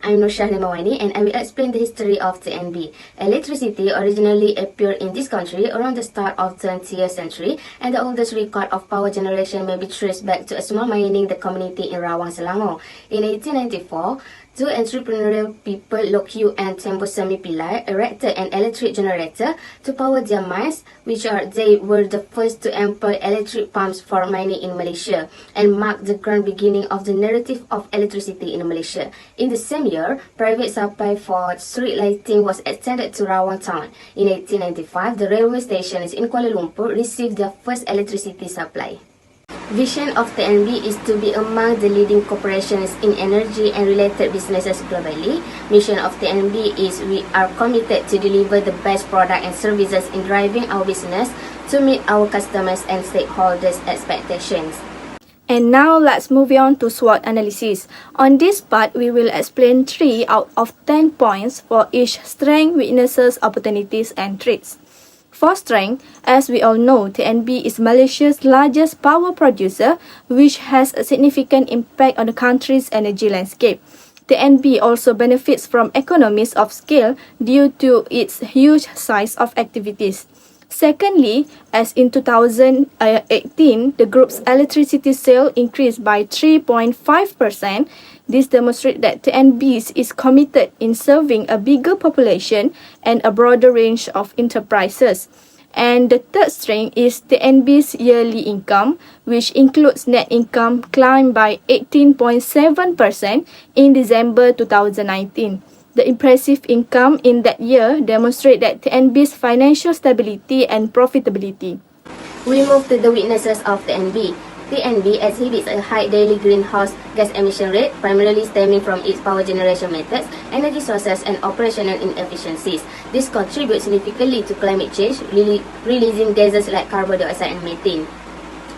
I'm Nurshah Nemawani and I will explain the history of TNB. Electricity originally appeared in this country around the start of 20th century, and the oldest record of power generation may be traced back to a small mining the community in Rawang, Selangor. In 1894, two entrepreneurial people, Lokyu and Tempo Semi Pillai, erected an electric generator to power their mines, they were the first to employ electric pumps for mining in Malaysia, and marked the grand beginning of the narrative of electricity in Malaysia. In the same year, private supply for street lighting was extended to Rawang town. In 1895, the railway stations in Kuala Lumpur received their first electricity supply. Vision of TNB is to be among the leading corporations in energy and related businesses globally. Mission of TNB is we are committed to deliver the best product and services in driving our business to meet our customers and stakeholders' expectations. And now let's move on to SWOT analysis. On this part, we will explain 3 out of 10 points for each strength, weaknesses, opportunities, and threats. For strength, as we all know, TNB is Malaysia's largest power producer, which has a significant impact on the country's energy landscape. TNB also benefits from economies of scale due to its huge size of activities. Secondly, as in 2018, the group's electricity sale increased by 3.5%. This demonstrates that TNB is committed in serving a bigger population and a broader range of enterprises. And the third strength is TNB's yearly income, which includes net income climbed by 18.7% in December 2019. The impressive income in that year demonstrates that TNB's financial stability and profitability. We move to the weaknesses of TNB. TNB exhibits a high daily greenhouse gas emission rate, primarily stemming from its power generation methods, energy sources, and operational inefficiencies. This contributes significantly to climate change, releasing gases like carbon dioxide and methane.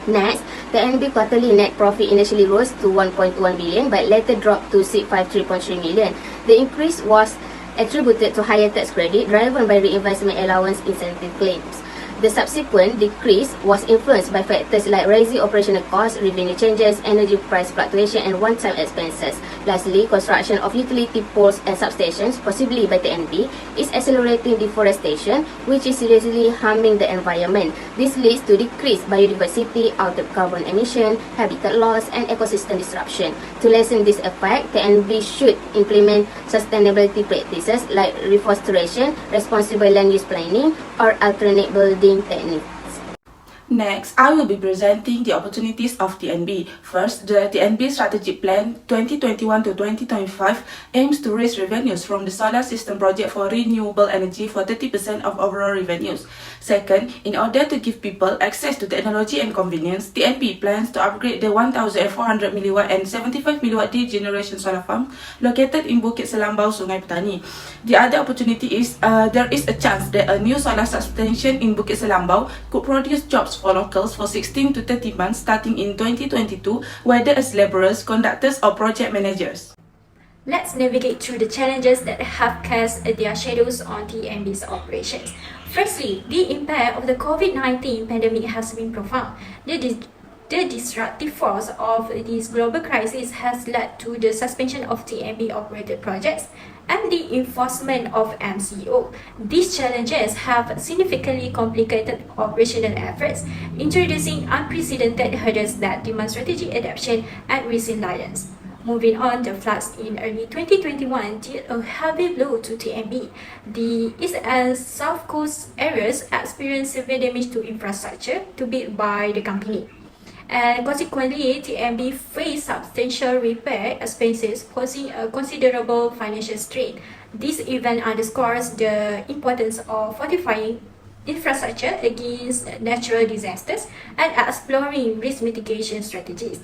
Next, the TNB quarterly net profit initially rose to 1.1 billion but later dropped to 653.3 million. The increase was attributed to higher tax credit driven by reinvestment allowance incentive claims. The subsequent decrease was influenced by factors like rising operational costs, revenue changes, energy price fluctuation, and one-time expenses. Lastly, construction of utility poles and substations, possibly by TNB, is accelerating deforestation, which is seriously harming the environment. This leads to decreased biodiversity, altered carbon emission, habitat loss, and ecosystem disruption. To lessen this effect, TNB should implement sustainability practices like reforestation, responsible land use planning, or alternate building techniques. Next, I will be presenting the opportunities of TNB. First, the TNB Strategic Plan 2021 to 2025 aims to raise revenues from the solar system project for renewable energy for 30% of overall revenues. Second, in order to give people access to technology and convenience, TNB plans to upgrade the 1,400 mW and 75 mW generation solar farm located in Bukit Selambau, Sungai Petani. The other opportunity is there is a chance that a new solar substation in Bukit Selambau could produce jobs for locals for 16 to 30 months starting in 2022, whether as laborers, conductors, or project managers. Let's navigate through the challenges that have cast their shadows on TNB's operations. Firstly, the impact of the COVID-19 pandemic has been profound. The disruptive force of this global crisis has led to the suspension of TNB-operated projects and the enforcement of MCO. These challenges have significantly complicated operational efforts, introducing unprecedented hurdles that demand strategic adaptation and resilience. Moving on, the floods in early 2021 dealt a heavy blow to TNB. The East and South Coast areas experienced severe damage to infrastructure to built by the company. And consequently, TNB faced substantial repair expenses, posing a considerable financial strain. This event underscores the importance of fortifying infrastructure against natural disasters and exploring risk mitigation strategies.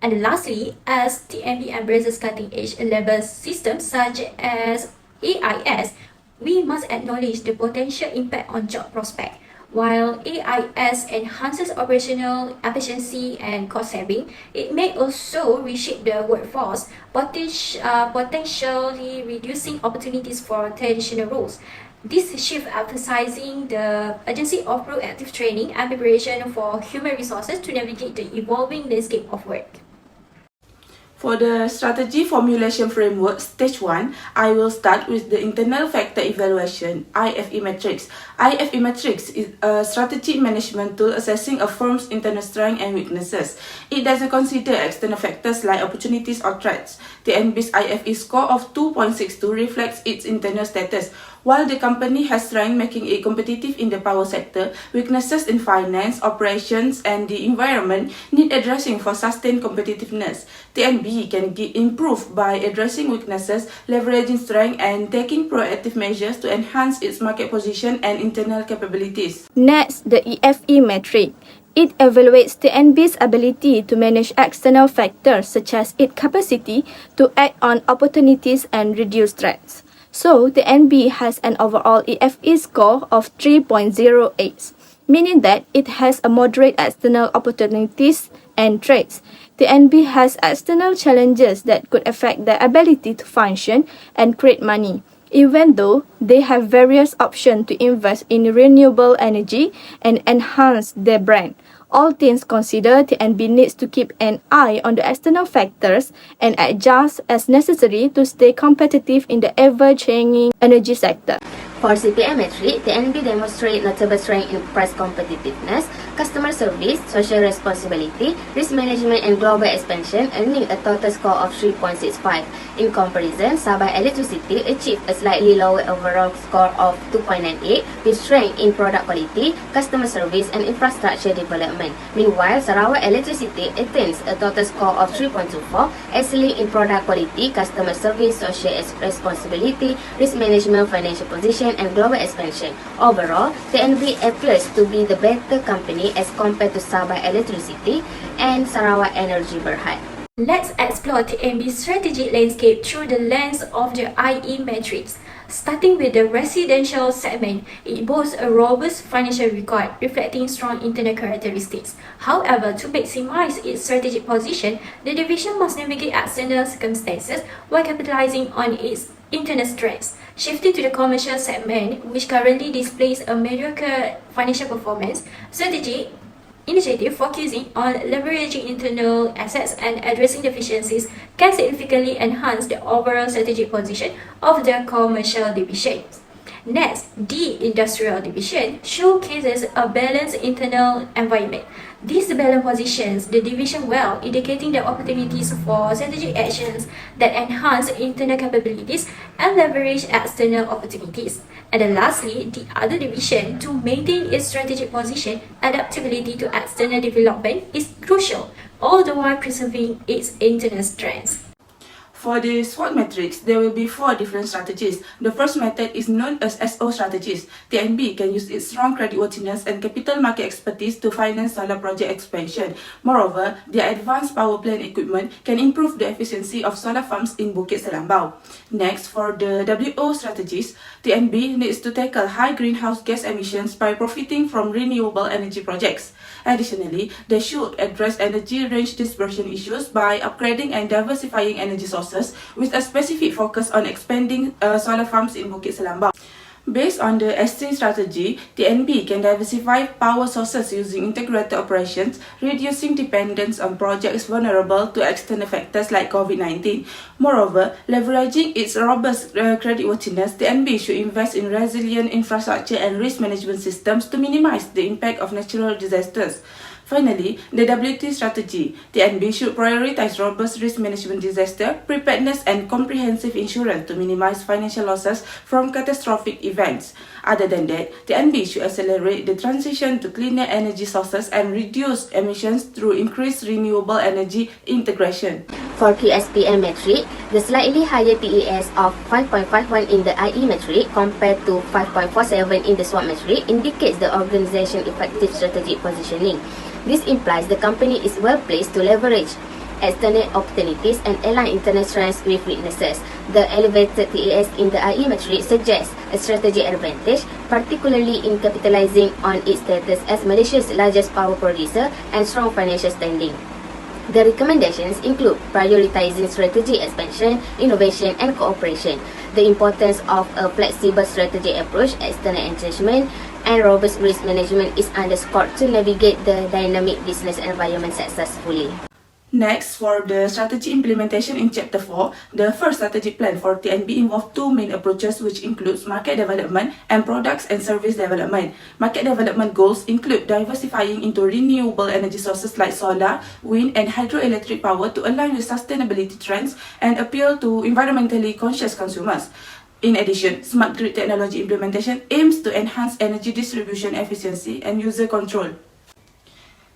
And lastly, as TNB embraces cutting-edge level systems such as AIS, we must acknowledge the potential impact on job prospects. While AIS enhances operational efficiency and cost saving, it may also reshape the workforce, potentially reducing opportunities for traditional roles. This shift emphasizing the urgency of proactive training and preparation for human resources to navigate the evolving landscape of work. For the strategy formulation framework, stage 1, I will start with the internal factor evaluation, IFE matrix. IFE matrix is a strategic management tool assessing a firm's internal strengths and weaknesses. It doesn't consider external factors like opportunities or threats. The NB's IFE score of 2.62 reflects its internal status. While the company has strength making it competitive in the power sector, weaknesses in finance, operations, and the environment need addressing for sustained competitiveness. TNB can improve by addressing weaknesses, leveraging strength, and taking proactive measures to enhance its market position and internal capabilities. Next, the EFE metric. It evaluates the NB's ability to manage external factors such as its capacity to act on opportunities and reduce threats. So, the NB has an overall EFE score of 3.08, meaning that it has a moderate external opportunities and threats. The NB has external challenges that could affect their ability to function and create money, even though they have various options to invest in renewable energy and enhance their brand. All things considered, the NB needs to keep an eye on the external factors and adjust as necessary to stay competitive in the ever-changing energy sector. For CPM metric, the NB demonstrates notable strength in price competitiveness, customer service, social responsibility, risk management, and global expansion, earning a total score of 3.65. In comparison, Sabah Electricity achieved a slightly lower overall score of 2.98 with strength in product quality, customer service, and infrastructure development. Meanwhile, Sarawak Electricity attains a total score of 3.24, excelling in product quality, customer service, social responsibility, risk management, financial position, and global expansion. Overall, TNB appears to be the better company as compared to Sabah Electricity and Sarawak Energy Berhad. Let's explore TNB's strategic landscape through the lens of the IE metrics. Starting with the residential segment, it boasts a robust financial record reflecting strong internal characteristics. However, to maximize its strategic position, the division must navigate external circumstances while capitalizing on its internal strengths. Shifting to the commercial segment, which currently displays a mediocre financial performance, strategic initiative focusing on leveraging internal assets and addressing deficiencies can significantly enhance the overall strategic position of the commercial division. Next, the industrial division showcases a balanced internal environment. This balance positions the division well, indicating the opportunities for strategic actions that enhance internal capabilities and leverage external opportunities. And then lastly, the other division, to maintain its strategic position, adaptability to external development is crucial, all the while preserving its internal strengths. For the SWOT matrix, there will be 4 different strategies. The first method is known as SO strategies. TNB can use its strong creditworthiness and capital market expertise to finance solar project expansion. Moreover, their advanced power plant equipment can improve the efficiency of solar farms in Bukit Selambau. Next, for the WO strategies, TNB needs to tackle high greenhouse gas emissions by profiting from renewable energy projects. Additionally, they should address energy range dispersion issues by upgrading and diversifying energy sources with a specific focus on expanding solar farms in Bukit Selambau. Based on the SC strategy, TNB can diversify power sources using integrated operations, reducing dependence on projects vulnerable to external factors like COVID-19. Moreover, leveraging its robust creditworthiness, TNB should invest in resilient infrastructure and risk management systems to minimize the impact of natural disasters. Finally, the WT strategy. TNB should prioritize robust risk management, disaster preparedness, and comprehensive insurance to minimize financial losses from catastrophic events. Other than that, TNB should accelerate the transition to cleaner energy sources and reduce emissions through increased renewable energy integration. For QSPM metric, the slightly higher TES of 5.51 in the IE metric compared to 5.47 in the SWOT metric indicates the organization's effective strategic positioning. This implies the company is well placed to leverage external opportunities and align internal strengths with weaknesses. The elevated TES in the IE metric suggests a strategic advantage, particularly in capitalizing on its status as Malaysia's largest power producer and strong financial standing. The recommendations include prioritizing strategic expansion, innovation, and cooperation, the importance of a flexible strategic approach, external engagement, and robust risk management is underscored to navigate the dynamic business environment successfully. Next, for the strategy implementation in Chapter 4, the first strategic plan for TNB involved two main approaches, which includes market development and products and service development. Market development goals include diversifying into renewable energy sources like solar, wind, and hydroelectric power to align with sustainability trends and appeal to environmentally conscious consumers. In addition, smart grid technology implementation aims to enhance energy distribution efficiency and user control.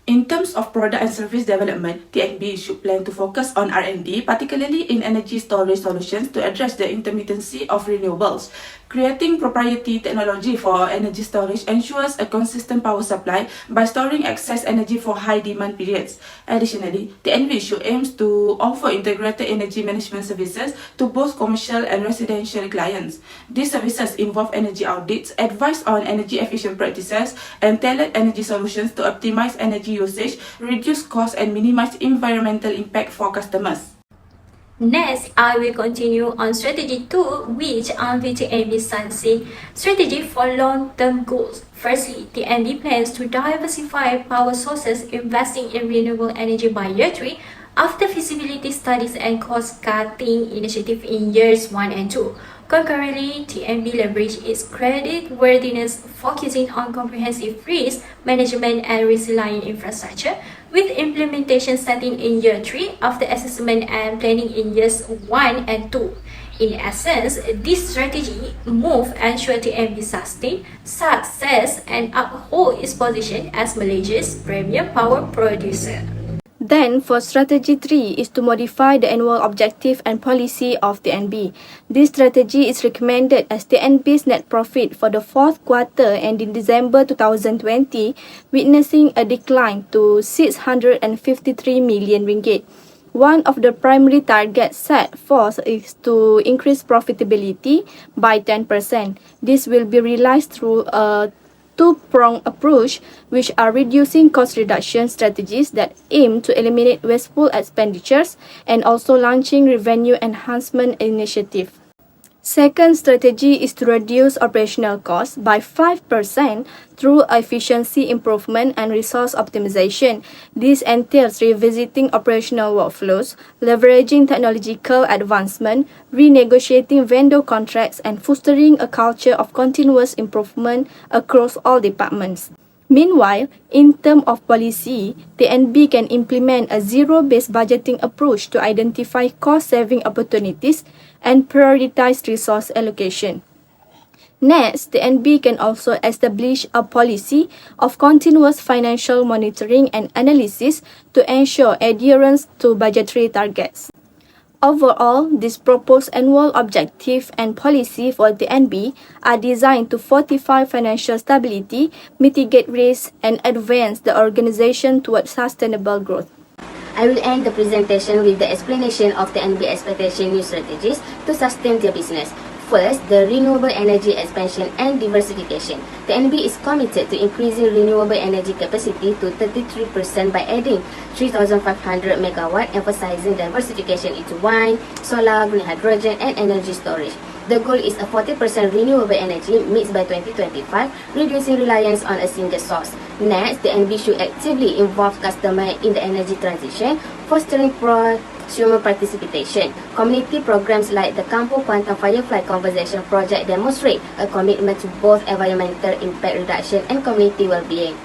In terms of product and service development, TNB should plan to focus on R&D, particularly in energy storage solutions to address the intermittency of renewables. Creating proprietary technology for energy storage ensures a consistent power supply by storing excess energy for high demand periods. Additionally, TNB should aim to offer integrated energy management services to both commercial and residential clients. These services involve energy audits, advice on energy efficient practices, and tailored energy solutions to optimize energy usage, reduce costs, and minimize environmental impact for customers. Next, I will continue on strategy 2, which unveils TNB's sunset strategy for long-term goals. Firstly, TNB plans to diversify power sources, investing in renewable energy by year 3 after feasibility studies and cost-cutting initiatives in years 1 and 2. Concurrently, TNB leveraged its creditworthiness, focusing on comprehensive risk management and resilient infrastructure, with implementation starting in year 3 after assessment and planning in years 1 and 2. In essence, this strategy move ensure TNB sustain success and uphold its position as Malaysia's premier power producer. Then, for strategy 3 is to modify the annual objective and policy of TNB. This strategy is recommended as TNB's net profit for the fourth quarter ending December 2020, witnessing a decline to 653 million ringgit. One of the primary targets set forth is to increase profitability by 10%. This will be realized through a two-pronged approach, which are reducing cost reduction strategies that aim to eliminate wasteful expenditures and also launching revenue enhancement initiative. Second strategy is to reduce operational costs by 5% through efficiency improvement and resource optimization. This entails revisiting operational workflows, leveraging technological advancement, renegotiating vendor contracts, and fostering a culture of continuous improvement across all departments. Meanwhile, in terms of policy, TNB can implement a zero-based budgeting approach to identify cost-saving opportunities and prioritize resource allocation. Next, TNB can also establish a policy of continuous financial monitoring and analysis to ensure adherence to budgetary targets. Overall, this proposed annual objective and policy for TNB are designed to fortify financial stability, mitigate risks, and advance the organization towards sustainable growth. I will end the presentation with the explanation of TNB expectation new strategies to sustain their business. First, the renewable energy expansion and diversification. TNB is committed to increasing renewable energy capacity to 33% by adding 3,500 MW, emphasizing diversification into wind, solar, green hydrogen, and energy storage. The goal is a 40% renewable energy mix by 2025, reducing reliance on a single source. Next, TNB should actively involve customers in the energy transition, fostering consumer participation. Community programs like the Kampung Quantum Firefly Conservation Project demonstrate a commitment to both environmental impact reduction and community well-being.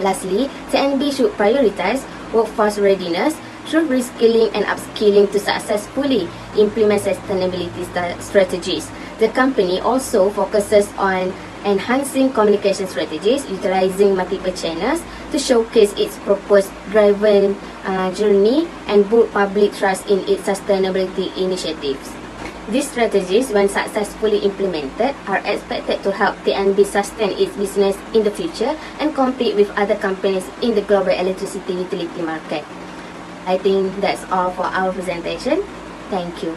Lastly, TNB should prioritize workforce readiness through reskilling and upskilling to successfully implement sustainability strategies. The company also focuses on enhancing communication strategies, utilizing multiple channels to showcase its purpose-driven journey and build public trust in its sustainability initiatives. These strategies, when successfully implemented, are expected to help TNB sustain its business in the future and compete with other companies in the global electricity utility market. I think that's all for our presentation. Thank you.